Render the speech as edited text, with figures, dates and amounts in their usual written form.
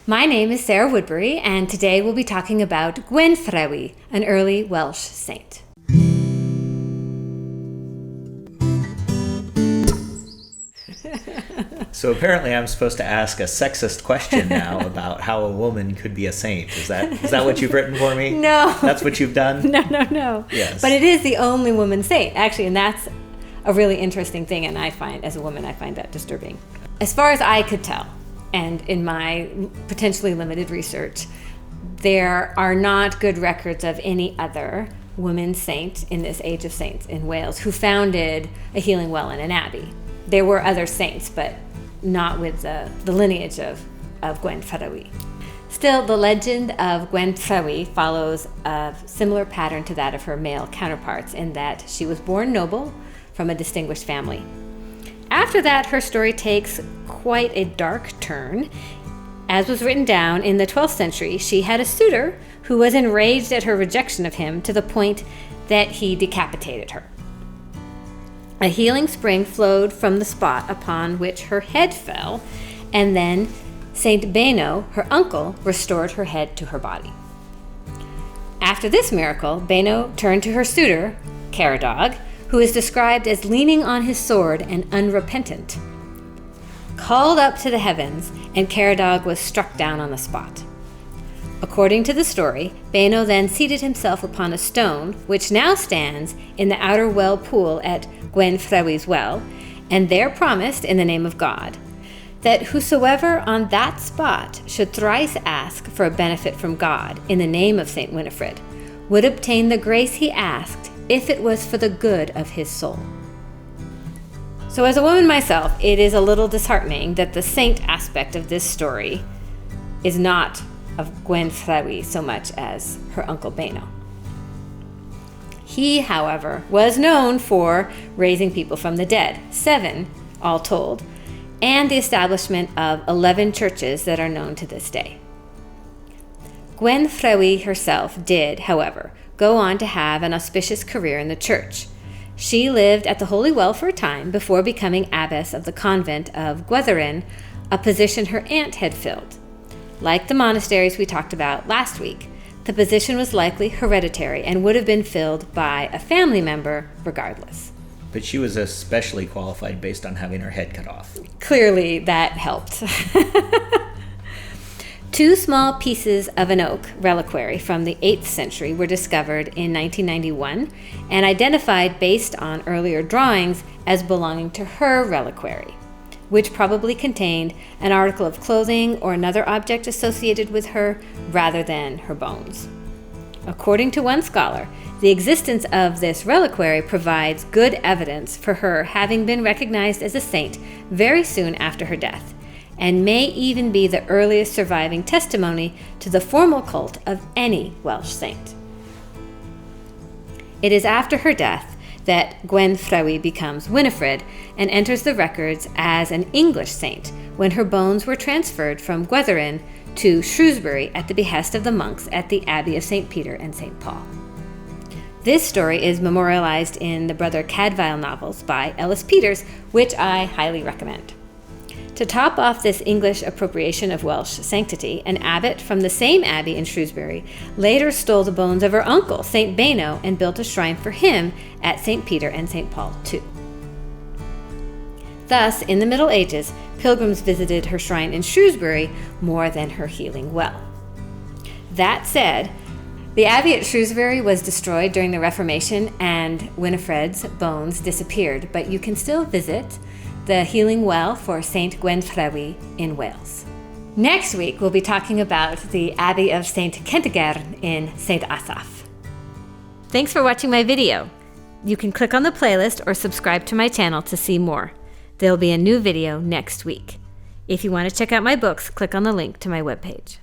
My name is Sarah Woodbury, and today we'll be talking about Gwenffrewi, an early Welsh saint. So apparently I'm supposed to ask a sexist question now about how a woman could be a saint. Is that what you've written for me? No. That's what you've done? No. Yes. But it is the only woman saint, actually, and that's a really interesting thing, and I find that disturbing. As far as I could tell, and in my potentially limited research, there are not good records of any other woman saint in this age of saints in Wales who founded a healing well in an abbey. There were other saints, but not with the lineage of Gwenffrewi. Still, the legend of Gwenffrewi follows a similar pattern to that of her male counterparts in that she was born noble from a distinguished family. After that, her story takes quite a dark turn. As was written down in the 12th century, she had a suitor who was enraged at her rejection of him to the point that he decapitated her. A healing spring flowed from the spot upon which her head fell, and then Saint Beno, her uncle, restored her head to her body. After this miracle, Beno turned to her suitor, Caradog, who is described as leaning on his sword and unrepentant, called up to the heavens, and Caradog was struck down on the spot. According to the story, Beno then seated himself upon a stone, which now stands in the outer well pool at Gwenffrewi's well, and there promised, in the name of God, that whosoever on that spot should thrice ask for a benefit from God in the name of Saint Winifred would obtain the grace he asked if it was for the good of his soul. So as a woman myself, it is a little disheartening that the saint aspect of this story is not of Gwenffrewi so much as her uncle Beno. He, however, was known for raising people from the dead, 7 all told, and the establishment of 11 churches that are known to this day. Gwenffrewi herself did, however, go on to have an auspicious career in the church. She lived at the Holy Well for a time before becoming abbess of the convent of Gwenffrewi, a position her aunt had filled. Like the monasteries we talked about last week, the position was likely hereditary and would have been filled by a family member regardless. But she was especially qualified based on having her head cut off. Clearly that helped. 2 small pieces of an oak reliquary from the 8th century were discovered in 1991 and identified based on earlier drawings as belonging to her reliquary, which probably contained an article of clothing or another object associated with her rather than her bones. According to one scholar, the existence of this reliquary provides good evidence for her having been recognized as a saint very soon after her death, and may even be the earliest surviving testimony to the formal cult of any Welsh saint. It is after her death that Gwenffrewi becomes Winifred and enters the records as an English saint when her bones were transferred from Gwenffrewi to Shrewsbury at the behest of the monks at the Abbey of St. Peter and St. Paul. This story is memorialized in the Brother Cadfael novels by Ellis Peters, which I highly recommend. To top off this English appropriation of Welsh sanctity, an abbot from the same abbey in Shrewsbury later stole the bones of her uncle, St. Beno, and built a shrine for him at St. Peter and St. Paul too. Thus, in the Middle Ages, pilgrims visited her shrine in Shrewsbury more than her healing well. That said, the abbey at Shrewsbury was destroyed during the Reformation and Winifred's bones disappeared, but you can still visit the healing well for St. Gwenffrewi in Wales. Next week, we'll be talking about the Abbey of St. Kentigern in St. Asaph. Thanks for watching my video. You can click on the playlist or subscribe to my channel to see more. There'll be a new video next week. If you want to check out my books, click on the link to my webpage.